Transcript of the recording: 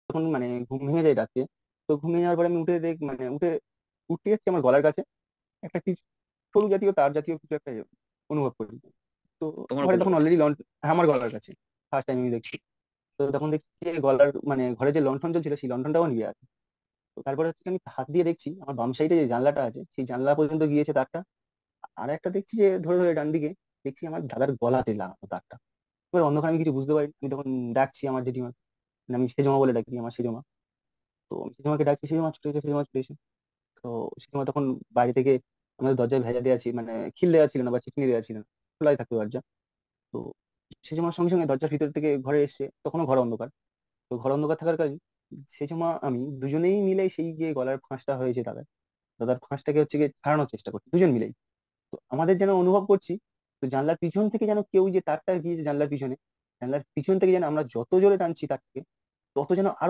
তখন মানে ঘুম ভেঙে যায় রাতে। তো ঘুম ভেঙে যাওয়ার পরে আমি উঠে যাচ্ছি, আমার গলার কাছে একটা কি সরু জাতীয় তার জাতীয় কিছু একটা অনুভব করি। তো তোমার ঘরে গলার তখন কাছে? অলরেডি আমার গলার কাছে ফার্স্ট টাইম আমি দেখছি। তো তখন দেখছি যে গলার মানে ঘরে যে লণ্ঠন জ্বলছিল সেই লণ্ঠনটাও নিভে আছে। তো তারপরে হচ্ছে আমি হাত দিয়ে দেখছি আমার বাম সাইডে যে জানলাটা আছে সেই জানলা পর্যন্ত গিয়েছে তারটা। আর একটা দেখছি যে ধরে ধরে ডান দিকে দেখছি আমার দাদার গলাতে লাগানো তারটা। এবার অন্ধকার আমি কিছু বুঝতে পারি, আমি তখন ডাকছি আমার জেঠিমা, মানে আমি সেজমা বলে ডাকি, আমার সেজমা। তো আমি সেজমাকে ডাকছি, সেজমা ছুটে এসে, সেজমা ছুটে এসে। তো সেজমা তখন বাড়ি থেকে আমাদের দরজায় ভেজা দেওয়া ছিল, মানে খিল দেওয়া ছিল না বা চিকনি দেওয়া ছিল না, খোলাই থাকতো দরজা। তো সেজমার সঙ্গে সঙ্গে দরজার ভিতর থেকে ঘরে এসছে, তখনও ঘর অন্ধকার। তো ঘর অন্ধকার থাকার কারণে সেজমা আমি দুজনেই মিলে সেই যে গলার ফাঁসটা হয়েছে দাদার, দাদার ফাঁসটাকে হচ্ছে গিয়ে ছাড়ানোর চেষ্টা করছি দুজন মিলেই। তো আমাদের যেন অনুভব করছি, তো জানলার পিছন থেকে যেন কেউ যে তারটা গিয়েছে জানলার পিছনে, জানলার পিছন থেকে যেন আমরা যত জোরে টানছি তারটাকে তত যেন আরো